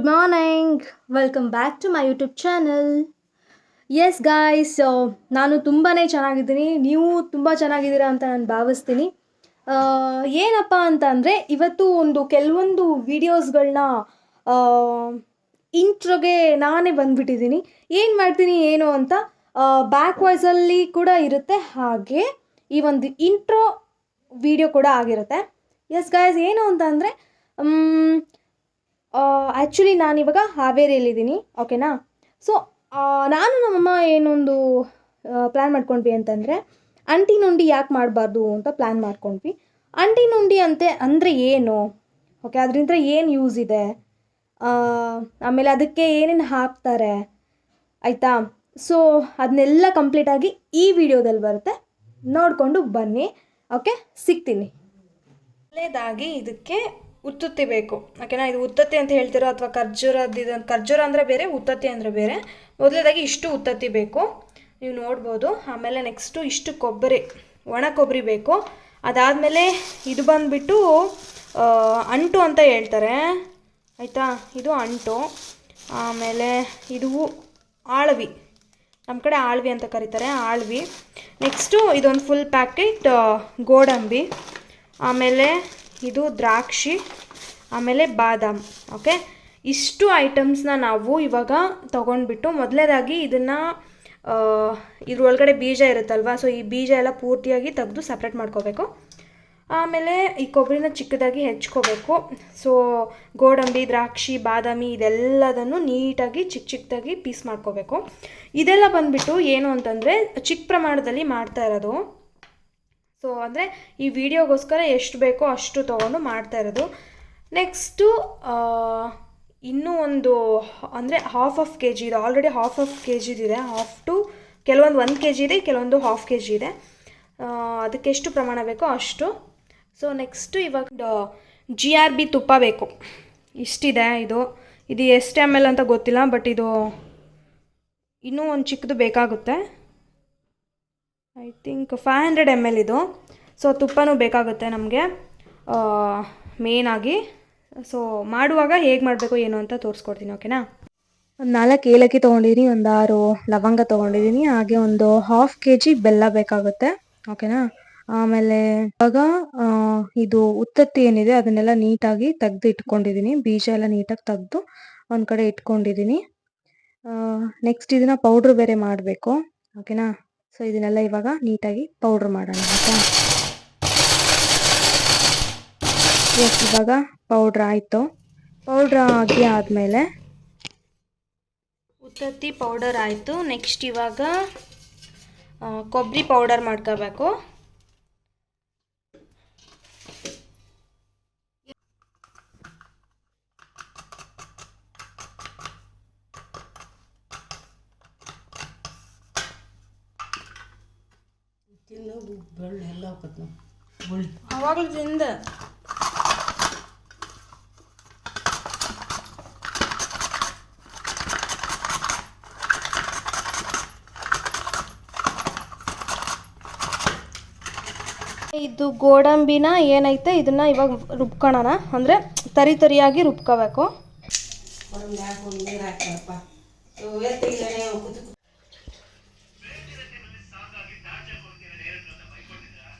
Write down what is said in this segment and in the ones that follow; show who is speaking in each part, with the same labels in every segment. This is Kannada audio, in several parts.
Speaker 1: Good morning, welcome back to my YouTube channel. Yes guys, ನಾನು ತುಂಬಾ ಚೆನ್ನಾಗಿದ್ದೀನಿ, ನೀವು ತುಂಬ ಚೆನ್ನಾಗಿದ್ದೀರಾ ಅಂತ ನಾನು ಭಾವಿಸ್ತೀನಿ. ಏನಪ್ಪ ಅಂತ ಅಂದರೆ, ಇವತ್ತು ಕೆಲವೊಂದು ವೀಡಿಯೋಸ್ಗಳನ್ನ ಇಂಟ್ರೋಗೆ ನಾನೇ ಬಂದುಬಿಟ್ಟಿದ್ದೀನಿ. ಏನು ಮಾಡ್ತೀನಿ ಏನು ಅಂತ ಬ್ಯಾಕ್ ವಾಯ್ಸಲ್ಲಿ ಕೂಡ ಇರುತ್ತೆ, ಹಾಗೆ ಈ ಒಂದು ಇಂಟ್ರೋ ವಿಡಿಯೋ ಕೂಡ ಆಗಿರುತ್ತೆ. ಎಸ್ ಗಾಯ್ಸ್, ಏನು ಅಂತ ಅಂದರೆ ಆ್ಯಕ್ಚುಲಿ ನಾನಿವಾಗ ಹಾವೇರಿಯಲ್ಲಿದ್ದೀನಿ, ಓಕೆನಾ. ಸೊ ನಾನು ನಮ್ಮಮ್ಮ ಏನೊಂದು ಪ್ಲ್ಯಾನ್ ಮಾಡ್ಕೊಂಡ್ವಿ ಅಂತಂದರೆ, ಅಂಟಿ ನುಂಡಿ ಯಾಕೆ ಮಾಡಬಾರ್ದು ಅಂತ ಪ್ಲ್ಯಾನ್ ಮಾಡ್ಕೊಂಡ್ವಿ. ಅಂಟಿ ನುಂಡಿ ಅಂದರೆ ಏನು, ಓಕೆ, ಅದರಿಂದ ಏನು ಯೂಸ್ ಇದೆ, ಆಮೇಲೆ ಅದಕ್ಕೆ ಏನೇನು ಹಾಕ್ತಾರೆ, ಆಯಿತಾ. ಸೊ ಅದನ್ನೆಲ್ಲ ಕಂಪ್ಲೀಟಾಗಿ ಈ ವಿಡಿಯೋದಲ್ಲಿ ಬರುತ್ತೆ, ನೋಡಿಕೊಂಡು ಬನ್ನಿ. ಓಕೆ, ಸಿಗ್ತೀನಿ. ಮೊದಲನೇದಾಗಿ ಇದಕ್ಕೆ ಉತ್ತುತ್ತಿ ಬೇಕು, ಓಕೆನಾ. ಇದು ಉತ್ತತ್ತಿ ಅಂತ ಹೇಳ್ತಿರೋ ಅಥವಾ ಖರ್ಜೂರ ಅಂದರೆ ಬೇರೆ, ಉತ್ತತ್ತಿ ಅಂದರೆ ಬೇರೆ. ಮೊದಲನೇದಾಗಿ ಇಷ್ಟು ಉತ್ತತ್ತಿ ಬೇಕು, ನೀವು ನೋಡ್ಬೋದು. ಆಮೇಲೆ ನೆಕ್ಸ್ಟು ಇಷ್ಟು ಕೊಬ್ಬರಿ, ಒಣ ಕೊಬ್ಬರಿ ಬೇಕು. ಅದಾದಮೇಲೆ ಇದು ಬಂದುಬಿಟ್ಟು ಅಂಟು ಅಂತ ಹೇಳ್ತಾರೆ, ಆಯಿತಾ. ಇದು ಅಂಟು. ಆಮೇಲೆ ಇದು ಆಳ್ವಿ, ನಮ್ಮ ಕಡೆ ಆಳ್ವಿ ಅಂತ ಕರೀತಾರೆ, ಆಳ್ವಿ. ನೆಕ್ಸ್ಟು ಇದೊಂದು ಫುಲ್ ಪ್ಯಾಕೆಟ್ ಗೋಡಂಬಿ. ಆಮೇಲೆ ಇದು ದ್ರಾಕ್ಷಿ, ಆಮೇಲೆ ಬಾದಾಮ್. ಓಕೆ, ಇಷ್ಟು ಐಟಮ್ಸ್ನ ನಾವು ಇವಾಗ ತೊಗೊಂಡ್ಬಿಟ್ಟು ಮೊದಲನೇದಾಗಿ ಇದನ್ನು ಇದ್ರೊಳಗಡೆ ಬೀಜ ಇರುತ್ತಲ್ವ, ಸೊ ಈ ಬೀಜ ಎಲ್ಲ ಪೂರ್ತಿಯಾಗಿ ತೆಗೆದು ಸಪ್ರೇಟ್ ಮಾಡ್ಕೋಬೇಕು. ಆಮೇಲೆ ಈ ಕೊಬ್ಬರಿನ ಚಿಕ್ಕದಾಗಿ ಹೆಚ್ಕೋಬೇಕು. ಸೊ ಗೋಡಂಬಿ, ದ್ರಾಕ್ಷಿ, ಬಾದಾಮಿ ಇದೆಲ್ಲದನ್ನು ನೀಟಾಗಿ ಚಿಕ್ಕದಾಗಿ ಪೀಸ್ ಮಾಡ್ಕೋಬೇಕು. ಇದೆಲ್ಲ ಬಂದುಬಿಟ್ಟು ಏನು ಅಂತಂದರೆ ಚಿಕ್ಕ ಪ್ರಮಾಣದಲ್ಲಿ ಮಾಡ್ತಾ ಇರೋದು. ಸೊ ಅಂದರೆ ಈ ವಿಡಿಯೋಗೋಸ್ಕರ ಎಷ್ಟು ಬೇಕೋ ಅಷ್ಟು ತೊಗೊಂಡು ಮಾಡ್ತಾ ಇರೋದು. ನೆಕ್ಸ್ಟು ಇನ್ನೂ ಒಂದು ಅಂದರೆ ಹಾಫ್ ಕೆ ಜಿ ಇದೆ, ಆಲ್ರೆಡಿ ಹಾಫ್ ಕೆ ಜಿದಿದೆ. ಕೆಲವೊಂದು 1 kg ಇದೆ, ಕೆಲವೊಂದು ಹಾಫ್ kg ಇದೆ. ಅದಕ್ಕೆ ಎಷ್ಟು ಪ್ರಮಾಣ ಬೇಕೋ ಅಷ್ಟು. ಸೊ ನೆಕ್ಸ್ಟು ಇವಾಗ GRB ತುಪ್ಪ ಬೇಕು, ಇಷ್ಟಿದೆ. ಇದು ಎಷ್ಟು ml ಅಂತ ಗೊತ್ತಿಲ್ಲ, ಬಟ್ ಇದು ಇನ್ನೂ ಒಂದು ಚಿಕ್ಕದು ಬೇಕಾಗುತ್ತೆ. ಐ ಥಿಂಕ್ 500 ml ಇದು. ಸೊ ತುಪ್ಪನೂ ಬೇಕಾಗುತ್ತೆ ನಮಗೆ ಮೇನಾಗಿ. ಸೊ ಮಾಡುವಾಗ ಹೇಗೆ ಮಾಡಬೇಕು ಏನು ಅಂತ ತೋರಿಸ್ಕೊಡ್ತೀನಿ, ಓಕೆನಾ. ಒಂದು 4 ಏಲಕ್ಕಿ ತೊಗೊಂಡಿದ್ದೀನಿ, ಒಂದು 6 ಲವಂಗ ತೊಗೊಂಡಿದ್ದೀನಿ, ಹಾಗೆ ಒಂದು ಹಾಫ್ kg ಬೆಲ್ಲ ಬೇಕಾಗುತ್ತೆ, ಓಕೆನಾ. ಆಮೇಲೆ ಇವಾಗ ಇದು ಉತ್ತತ್ತಿ ಏನಿದೆ ಅದನ್ನೆಲ್ಲ ನೀಟಾಗಿ ತೆಗೆದು ಇಟ್ಕೊಂಡಿದ್ದೀನಿ, ಬೀಜ ಎಲ್ಲ ನೀಟಾಗಿ ತೆಗೆದು ಒಂದು ಕಡೆ ಇಟ್ಕೊಂಡಿದ್ದೀನಿ. ನೆಕ್ಸ್ಟ್ ಇದನ್ನು ಪೌಡ್ರ್ ಬೇರೆ ಮಾಡಬೇಕು, ಓಕೆನಾ. ಸೊ ಇದನ್ನೆಲ್ಲ ಇವಾಗ ನೀಟಾಗಿ ಪೌಡ್ರ್ ಮಾಡೋಣ, ಆಯಿತಾ. ಎಸ್, ಇವಾಗ ಪೌಡ್ರ್ ಆಯಿತು. ಪೌಡ್ರ್ ಆದಮೇಲೆ ಉತ್ತತ್ತಿ ಪೌಡರ್ ಆಯಿತು. ನೆಕ್ಸ್ಟ್ ಇವಾಗ ಕೊಬ್ಬರಿ ಪೌಡರ್ ಮಾಡ್ಕೋಬೇಕು. ಅವಾಗಲೂ ತಿಂದ ಇದು ಗೋಡಂಬಿನ ಏನೈತೆ ಇದನ್ನ ಇವಾಗ ರುಬ್ಕೊಳ್ಳೋಣ, ಅಂದರೆ ತರಿಯಾಗಿ ರುಬ್ಕೋಬೇಕು.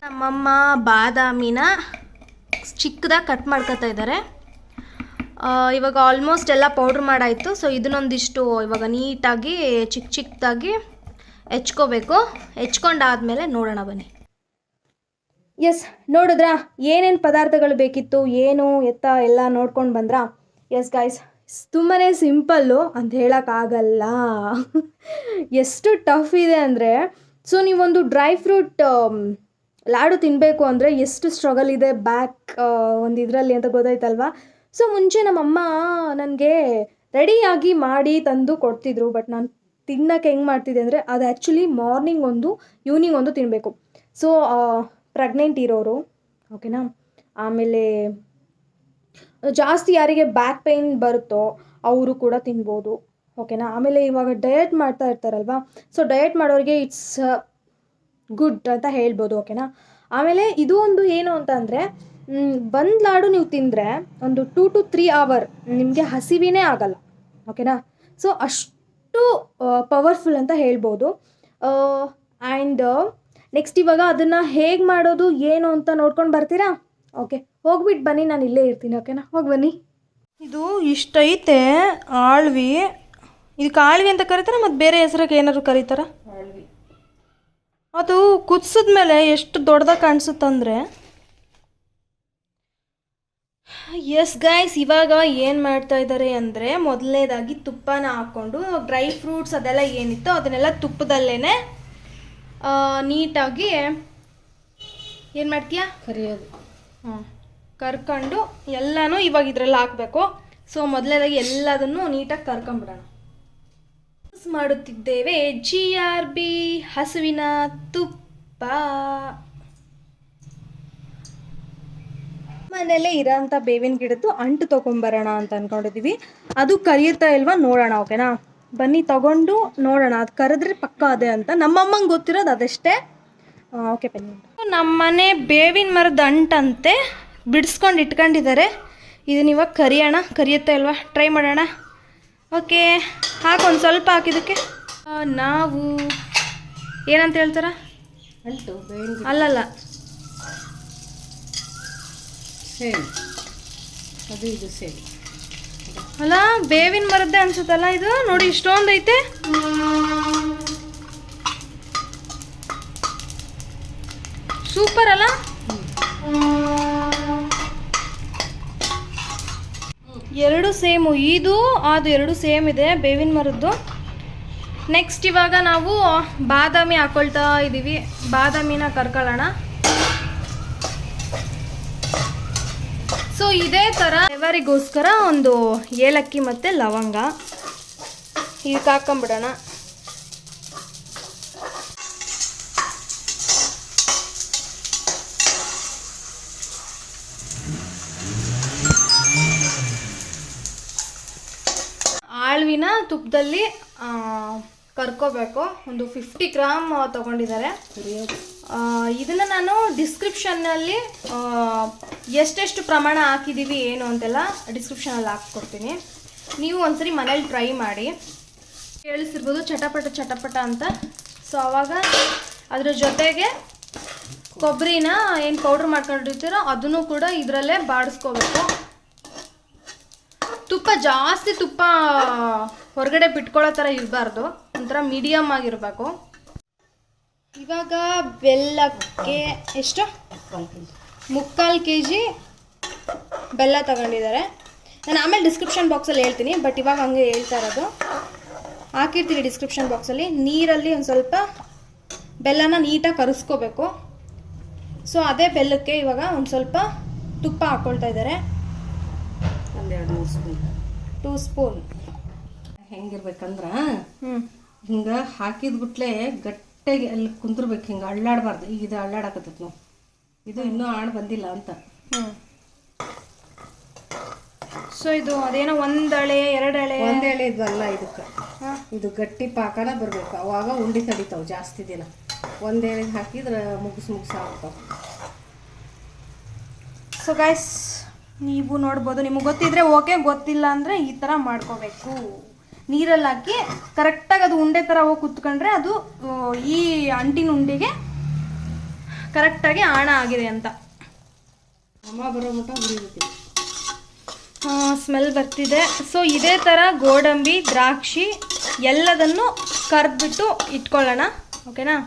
Speaker 1: ನಮ್ಮಮ್ಮ ಬಾದಾಮಿನ ಚಿಕ್ಕದಾಗಿ ಕಟ್ ಮಾಡ್ಕೊತಾ ಇದ್ದಾರೆ. ಇವಾಗ ಆಲ್ಮೋಸ್ಟ್ ಎಲ್ಲ ಪೌಡ್ರ್ ಮಾಡಾಯಿತು. ಸೊ ಇದನ್ನೊಂದಿಷ್ಟು ಇವಾಗ ನೀಟಾಗಿ ಚಿಕ್ಕದಾಗಿ ಹೆಚ್ಕೋಬೇಕು. ಹೆಚ್ಕೊಂಡಾದ್ಮೇಲೆ ನೋಡೋಣ ಬನ್ನಿ. ಎಸ್, ನೋಡಿದ್ರಾ ಏನೇನು ಪದಾರ್ಥಗಳು ಬೇಕಿತ್ತು, ಏನು ಎತ್ತ ಎಲ್ಲ ನೋಡ್ಕೊಂಡು ಬಂದ್ರಾ. ಎಸ್ ಗಾಯ್ಸ್, ತುಂಬಾ ಸಿಂಪಲ್ಲು ಅಂತ ಹೇಳೋಕ್ಕಾಗಲ್ಲ, ಎಷ್ಟು ಟಫ್ ಇದೆ ಅಂದರೆ. ಸೊ ನೀವೊಂದು ಡ್ರೈ ಫ್ರೂಟ್ ಲಾಡು ತಿನ್ನಬೇಕು ಅಂದರೆ ಎಷ್ಟು ಸ್ಟ್ರಗಲ್ ಇದೆ ಬ್ಯಾಕ್ ಒಂದು ಇದರಲ್ಲಿ ಅಂತ ಗೊತ್ತಾಯ್ತಲ್ವಾ. ಸೊ ಮುಂಚೆ ನಮ್ಮಮ್ಮ ನನಗೆ ರೆಡಿಯಾಗಿ ಮಾಡಿ ತಂದು ಕೊಡ್ತಿದ್ರು, ಬಟ್ ನಾನು ತಿನ್ನೋಕ್ಕೆ ಹೆಂಗೆ ಮಾಡ್ತಿದ್ದೆ ಅಂದರೆ ಅದು ಆ್ಯಕ್ಚುಲಿ ಮಾರ್ನಿಂಗ್ ಒಂದು ಈವ್ನಿಂಗ್ ಒಂದು ತಿನ್ನಬೇಕು. ಸೊ ಪ್ರೆಗ್ನೆಂಟ್ ಇರೋರು, ಓಕೆನಾ. ಆಮೇಲೆ ಜಾಸ್ತಿ ಯಾರಿಗೆ ಬ್ಯಾಕ್ ಪೇಯ್ನ್ ಬರುತ್ತೋ ಅವರು ಕೂಡ ತಿನ್ಬೋದು, ಓಕೆನಾ. ಆಮೇಲೆ ಇವಾಗ ಡಯಟ್ ಮಾಡ್ತಾ ಇರ್ತಾರಲ್ವ, ಸೊ ಡಯಟ್ ಮಾಡೋರಿಗೆ ಇಟ್ಸ್ ಗುಡ್ ಅಂತ ಹೇಳ್ಬೋದು, ಓಕೆನಾ. ಆಮೇಲೆ ಇದು ಒಂದು ಏನು ಅಂತ ಅಂದರೆ ಒಂದು ಲಾಡು ನೀವು ತಿಂದರೆ ಒಂದು 2 to 3 hour ನಿಮಗೆ ಹಸಿವಿನೇ ಆಗಲ್ಲ. ಓಕೆನಾ. ಸೊ ಅಷ್ಟು ಪವರ್ಫುಲ್ ಅಂತ ಹೇಳ್ಬೋದು. ಆ್ಯಂಡ್ ನೆಕ್ಸ್ಟ್ ಇವಾಗ ಅದನ್ನು ಹೇಗೆ ಮಾಡೋದು ಏನು ಅಂತ ನೋಡ್ಕೊಂಡು ಬರ್ತೀರಾ? ಓಕೆ, ಹೋಗ್ಬಿಟ್ಟು ಬನ್ನಿ, ನಾನು ಇಲ್ಲೇ ಇರ್ತೀನಿ. ಓಕೆನಾ, ಹೋಗಿ ಬನ್ನಿ. ಇದು ಇಷ್ಟೈತೆ ಆಳ್ವಿ. ಇದಕ್ಕೆ ಆಳ್ವಿ ಅಂತ ಕರೀತಾರೆ, ಮತ್ತು ಬೇರೆ ಹೆಸ್ರಾಗ ಏನಾದ್ರು ಕರೀತಾರ? ಅದು ಕುದಿಸಿದ್ಮೇಲೆ ಎಷ್ಟು ದೊಡ್ಡದಾಗಿ ಕಾಣಿಸುತ್ತಂದರೆ. ಎಸ್ ಗೈಸ್, ಇವಾಗ ಏನು ಮಾಡ್ತಾ ಇದ್ದಾರೆ ಅಂದರೆ, ಮೊದಲನೇದಾಗಿ ತುಪ್ಪನ ಹಾಕ್ಕೊಂಡು ಡ್ರೈ ಫ್ರೂಟ್ಸ್ ಅದೆಲ್ಲ ಏನಿತ್ತು ಅದನ್ನೆಲ್ಲ ತುಪ್ಪದಲ್ಲೇ ನೀಟಾಗಿ ಏನು ಮಾಡ್ತೀಯಾ? ಕರಿಯೋದು. ಕರ್ಕೊಂಡು ಎಲ್ಲನೂ ಇವಾಗ ಇದರಲ್ಲಿ ಹಾಕಬೇಕು. ಸೊ ಮೊದಲನೇದಾಗಿ ಎಲ್ಲದನ್ನು ನೀಟಾಗಿ ಕರ್ಕೊಂಬಿಡೋಣ. ಮಾಡುತ್ತಿದ್ದೇವೆ GRB ಹಸುವಿನ ತುಪ್ಪ. ಮನೆಯಲ್ಲೇ ಇರೋಂಥ ಬೇವಿನ ಗಿಡದ್ದು ಅಂಟು ತೊಗೊಂಬರೋಣ ಅಂತ ಅಂದ್ಕೊಂಡಿದ್ದೀವಿ. ಅದು ಕರಿಯುತ್ತಾ ಇಲ್ವಾ ನೋಡೋಣ. ಓಕೆನಾ, ಬನ್ನಿ ತಗೊಂಡು ನೋಡೋಣ. ಅದು ಕರೆದ್ರೆ ಪಕ್ಕ ಅದೇ ಅಂತ ನಮ್ಮಮ್ಮಂಗೆ ಗೊತ್ತಿರೋದು ಅದಷ್ಟೇ. ಓಕೆ ಬನ್ನಿ. ನಮ್ಮನೆ ಬೇವಿನ ಮರದ ಅಂಟಂತೆ ಬಿಡಿಸ್ಕೊಂಡು ಇಟ್ಕೊಂಡಿದ್ದಾರೆ. ಇದನ್ನ ಇವಾಗ ಕರಿಯುತ್ತಾ ಇಲ್ವಾ ಟ್ರೈ ಮಾಡೋಣ. ಓಕೆ, ಹಾಕೊಂದು ಸ್ವಲ್ಪ ಹಾಕಿದ್ದಕ್ಕೆ ನಾವು ಏನಂತ ಹೇಳ್ತಾರ? ಅಂಟು ಅಲ್ಲಲ್ಲ, ಸೇಮ್ ಅದು ಇದು ಸೇಮ್ ಅಲ್ಲ, ಬೇವಿನ ಮರದ್ದೇ ಅನ್ಸುತ್ತಲ್ಲ ಇದು. ನೋಡಿ ಇಷ್ಟೊಂದು ಐತೆ. ಸೂಪರ್ ಅಲ್ಲ? ಎರಡು ಸೇಮು, ಇದು ಅದು ಎರಡು ಸೇಮ್ ಇದೆ ಬೇವಿನ ಮರದ್ದು. ನೆಕ್ಸ್ಟ್ ಇವಾಗ ನಾವು ಬಾದಾಮಿ ಹಾಕೊಳ್ತಾ ಇದ್ದೀವಿ. ಬಾದಾಮಿನ ಕರ್ಕೊಳ್ಳೋಣ. ಸೊ ಇದೇ ಥರ ಫ್ಲೇವರಿಗೋಸ್ಕರ ಒಂದು ಏಲಕ್ಕಿ ಮತ್ತು ಲವಂಗ ಇದಕ್ಕೆ ಹಾಕೊಂಬಿಡೋಣ. ಆಳ್ವಿನ ತುಪ್ಪದಲ್ಲಿ ಕರ್ಕೋಬೇಕು. ಒಂದು 50 ಗ್ರಾಮ್ ತೊಗೊಂಡಿದ್ದಾರೆ. ಇದನ್ನು ನಾನು ಡಿಸ್ಕ್ರಿಪ್ಷನ್ನಲ್ಲಿ ಎಷ್ಟೆಷ್ಟು ಪ್ರಮಾಣ ಹಾಕಿದ್ದೀವಿ ಏನು ಅಂತೆಲ್ಲ ಡಿಸ್ಕ್ರಿಪ್ಷನಲ್ಲಿ ಹಾಕ್ಕೊಡ್ತೀನಿ. ನೀವು ಒಂದ್ಸರಿ ಮನೇಲಿ ಟ್ರೈ ಮಾಡಿ. ಕೇಳಿಸಿರ್ಬೋದು ಚಟಪಟ ಚಟಪಟ ಅಂತ. ಸೊ ಆವಾಗ ಅದ್ರ ಜೊತೆಗೆ ಕೊಬ್ಬರಿನ ಏನು ಪೌಡ್ರ್ ಮಾಡ್ಕೊಂಡಿರ್ತೀರೋ ಅದನ್ನು ಕೂಡ ಇದರಲ್ಲೇ ಬಾಡಿಸ್ಕೋಬೇಕು. ಜಾಸ್ತಿ ತುಪ್ಪ ಹೊರಗಡೆ ಬಿಟ್ಕೊಳ್ಳೋ ಥರ ಇರಬಾರ್ದು, ಒಂಥರ ಮೀಡಿಯಮ್ ಆಗಿರಬೇಕು. ಇವಾಗ ಬೆಲ್ಲಕ್ಕೆ ಎಷ್ಟು? 3/4 kg ಬೆಲ್ಲ ತಗೊಂಡಿದ್ದಾರೆ. ನಾನು ಆಮೇಲೆ ಡಿಸ್ಕ್ರಿಪ್ಷನ್ ಬಾಕ್ಸಲ್ಲಿ ಹೇಳ್ತೀನಿ, ಬಟ್ ಇವಾಗ ಹಂಗೆ ಹೇಳ್ತಾ ಇರೋದು. ಹಾಕಿರ್ತೀನಿ ಡಿಸ್ಕ್ರಿಪ್ಷನ್ ಬಾಕ್ಸಲ್ಲಿ. ನೀರಲ್ಲಿ ಒಂದು ಸ್ವಲ್ಪ ಬೆಲ್ಲನ ನೀಟಾಗಿ ಕರಿಸ್ಕೋಬೇಕು. ಸೊ ಅದೇ ಬೆಲ್ಲಕ್ಕೆ ಇವಾಗ ಒಂದು ಸ್ವಲ್ಪ ತುಪ್ಪ ಹಾಕ್ಕೊಳ್ತಾ ಇದ್ದಾರೆ. 2 ಸ್ಪೂನ್.
Speaker 2: ಹೆಂಗಿರ್ಬೇಕಂದ್ರೆ ಹಿಂಗೆ ಹಾಕಿದ್ಬಿಟ್ಲೆ ಗಟ್ಟಿಗೆ ಅಲ್ಲಿ ಕುಂದಿರ್ಬೇಕು, ಹಿಂಗೆ ಅಳ್ಳಾಡಬಾರ್ದು. ಈಗ ಇದು ಅಳ್ಳಾಡಕತ್ತೈತೆ ನಾವು, ಇದು ಇನ್ನೂ ಆಣ್ ಬಂದಿಲ್ಲ ಅಂತ.
Speaker 1: ಸೊ ಇದು ಅದೇನೋ 1 ಎಳೆ 2 ಎಳೆ
Speaker 2: 1 ಎಳೆ ಇದಲ್ಲ ಇದಕ್ಕೆ. ಇದು ಗಟ್ಟಿ ಪಾಕನ ಬರಬೇಕು, ಅವಾಗ ಉಂಡೆ ತಡಿತಾವೆ ಜಾಸ್ತಿ ದಿನ. 1 ಎಳೆ ಹಾಕಿದ್ರೆ ಮುಗಿಸ್ ಆಗ್ತಾವೆ.
Speaker 1: ಸೊ ಗೈಸ್, ನೀವು ನೋಡ್ಬೋದು. ನಿಮಗೆ ಗೊತ್ತಿದ್ರೆ ಓಕೆ, ಗೊತ್ತಿಲ್ಲ ಅಂದರೆ ಈ ಥರ ಮಾಡ್ಕೋಬೇಕು. ನೀರಲ್ಲಿ ಹಾಕಿ ಕರೆಕ್ಟಾಗಿ ಅದು ಉಂಡೆ ಥರ ಹೋಗಿ ಕುತ್ಕೊಂಡ್ರೆ ಅದು ಈ ಅಂಟಿನ ಉಂಡೆಗೆ ಕರೆಕ್ಟಾಗಿ ಆಣ ಆಗಿದೆ ಅಂತ.
Speaker 2: ಅಮ್ಮ ಬರೋ ಮಟ್ಟ ಹುರಿಬೇಕು.
Speaker 1: ಸ್ಮೆಲ್ ಬರ್ತಿದೆ. ಸೊ ಇದೇ ಥರ ಗೋಡಂಬಿ ದ್ರಾಕ್ಷಿ ಎಲ್ಲದನ್ನು ಕರೆದ್ಬಿಟ್ಟು ಇಟ್ಕೊಳ್ಳೋಣ. ಓಕೆನಾ.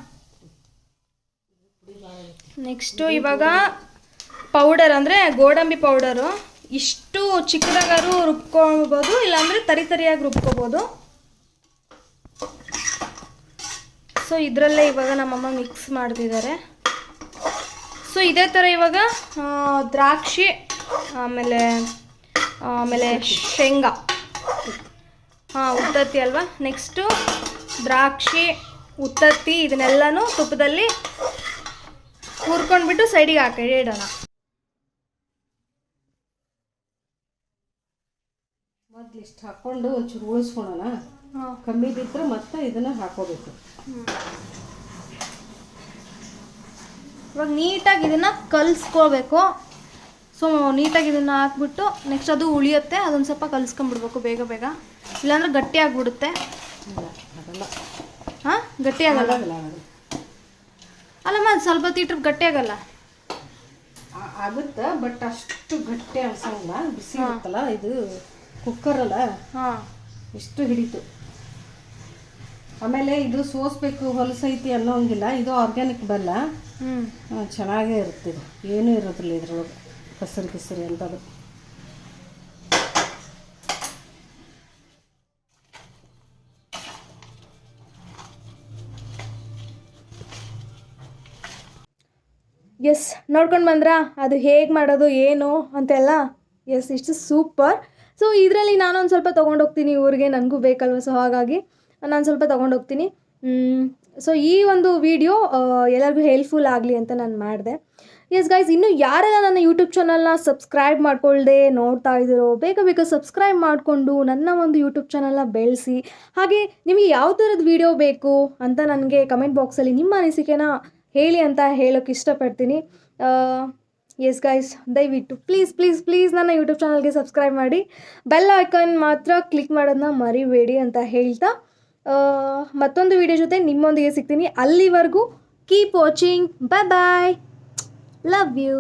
Speaker 1: ನೆಕ್ಸ್ಟು ಇವಾಗ ಪೌಡರ್ ಅಂದರೆ ಗೋಡಂಬಿ ಪೌಡರು ಇಷ್ಟು ಚಿಕ್ಕದಾಗಾರು ರುಬ್ಕೊಬೋದು, ಇಲ್ಲಾಂದರೆ ತರಿಯಾಗಿ ರುಬ್ಕೋಬೋದು. ಸೊ ಇದರಲ್ಲೇ ಇವಾಗ ನಮ್ಮಮ್ಮ ಮಿಕ್ಸ್ ಮಾಡ್ತಿದ್ದಾರೆ. ಸೊ ಇದೇ ಥರ ಇವಾಗ ದ್ರಾಕ್ಷಿ ಆಮೇಲೆ ಶೇಂಗಾ ಉತ್ತತ್ತಿ ಅಲ್ವಾ. ನೆಕ್ಸ್ಟು ದ್ರಾಕ್ಷಿ ಉತ್ತತ್ತಿ ಇದನ್ನೆಲ್ಲನೂ ತುಪ್ಪದಲ್ಲಿ ಹುರ್ಕೊಂಡ್ಬಿಟ್ಟು ಸೈಡಿಗೆ ಹಾಕಿ ಇಡೋಣ.
Speaker 2: ಮೊದಲು ಇಷ್ಟು ಹಾಕ್ಕೊಂಡು ಒಂಚೂರು ಉಳಿಸ್ಕೊಳೋಣ. ಕಮ್ಮಿ ಬಿದ್ದರೆ ಮತ್ತೆ ಇದನ್ನು ಹಾಕೋಬೇಕು.
Speaker 1: ಇವಾಗ ನೀಟಾಗಿ ಇದನ್ನು ಕಲಿಸ್ಕೋಬೇಕು. ಸೊ ನೀಟಾಗಿ ಇದನ್ನು ಹಾಕ್ಬಿಟ್ಟು ನೆಕ್ಸ್ಟ್ ಅದು ಉಳಿಯುತ್ತೆ, ಅದೊಂದು ಸ್ವಲ್ಪ ಕಲಿಸ್ಕೊಂಬಿಡ್ಬೇಕು ಬೇಗ ಬೇಗ, ಇಲ್ಲಾಂದ್ರೆ ಗಟ್ಟಿ ಆಗಿಬಿಡುತ್ತೆ.
Speaker 2: ಅದೆಲ್ಲ
Speaker 1: ಹಾಂ, ಗಟ್ಟಿ ಆಗಲ್ಲ ಅಲ್ಲಮ್ಮ, ಅದು ಸ್ವಲ್ಪ ಹೊತ್ತಿಟ್ರೆ ಗಟ್ಟಿ ಆಗಲ್ಲ.
Speaker 2: ಆಗುತ್ತೆ, ಬಟ್ ಅಷ್ಟು ಗಟ್ಟಿ ಅನ್ಸಂಗಿಲ್ಲ. ಬಿಸಿ ಇರುತ್ತಲ್ಲ ಇದು ಕುಕ್ಕರಲ್ಲ,
Speaker 1: ಹಾಂ,
Speaker 2: ಇಷ್ಟು ಹಿಡಿತು. ಆಮೇಲೆ ಇದು ಸೋಸ್ಬೇಕು ಹೊಲಸೈತಿ ಅನ್ನೋಂಗಿಲ್ಲ. ಇದು ಆರ್ಗ್ಯಾನಿಕ್ ಬೆಲ್ಲ, ಚೆನ್ನಾಗೇ ಇರುತ್ತೆ. ಇದು ಏನೂ ಇರೋದಿಲ್ಲ ಇದ್ರೊಳಗೆ ಕಸರಿ ಕಿಸರಿ ಅಂತದು.
Speaker 1: ಎಸ್, ನೋಡ್ಕೊಂಡು ಬಂದ್ರಾ ಅದು ಹೇಗೆ ಮಾಡೋದು ಏನು ಅಂತೆಲ್ಲ? ಎಸ್, ಇಷ್ಟು ಸೂಪರ್. ಸೊ ಇದರಲ್ಲಿ ನಾನೊಂದು ಸ್ವಲ್ಪ ತೊಗೊಂಡೋಗ್ತೀನಿ ಊರಿಗೆ, ನನಗೂ ಬೇಕಲ್ವ. ಸೊ ಹಾಗಾಗಿ ನಾನು ಸ್ವಲ್ಪ ತೊಗೊಂಡೋಗ್ತೀನಿ. ಸೊ ಈ ಒಂದು ವಿಡಿಯೋ ಎಲ್ಲರಿಗೂ ಹೆಲ್ಪ್ಫುಲ್ ಆಗಲಿ ಅಂತ ನಾನು ಮಾಡಿದೆ. ಎಸ್ ಗೈಸ್, ಇನ್ನೂ ಯಾರೆಲ್ಲ ನನ್ನ ಯೂಟ್ಯೂಬ್ ಚಾನಲ್ನ ಸಬ್ಸ್ಕ್ರೈಬ್ ಮಾಡ್ಕೊಳ್ದೆ ನೋಡ್ತಾ ಇದ್ದೀರೋ, ಬೇಗ ಬೇಗ ಸಬ್ಸ್ಕ್ರೈಬ್ ಮಾಡಿಕೊಂಡು ನನ್ನ ಒಂದು ಯೂಟ್ಯೂಬ್ ಚಾನಲ್ನ ಬೆಳೆಸಿ. ಹಾಗೆ ನಿಮಗೆ ಯಾವ ಥರದ ವಿಡಿಯೋ ಬೇಕು ಅಂತ ನನಗೆ ಕಮೆಂಟ್ ಬಾಕ್ಸಲ್ಲಿ ನಿಮ್ಮ ಅನಿಸಿಕೆನ ಹೇಳಿ ಅಂತ ಹೇಳೋಕ್ಕೆ ಇಷ್ಟಪಡ್ತೀನಿ. ಎಸ್ ಗೈಸ್, ದಯವಿಟ್ಟು ಪ್ಲೀಸ್ ಪ್ಲೀಸ್ ಪ್ಲೀಸ್ ನನ್ನ ಯೂಟ್ಯೂಬ್ ಚಾನಲ್ಗೆ ಸಬ್ಸ್ಕ್ರೈಬ್ ಮಾಡಿ, ಬೆಲ್ ಐಕಾನ್ ಮಾತ್ರ ಕ್ಲಿಕ್ ಮಾಡೋದನ್ನ ಮರಿಬೇಡಿ ಅಂತ ಹೇಳ್ತಾ ಮತ್ತೊಂದು ವಿಡಿಯೋ ಜೊತೆ ನಿಮ್ಮೊಂದಿಗೆ ಸಿಗ್ತೀನಿ. ಅಲ್ಲಿವರೆಗೂ keep watching. Bye bye, love you.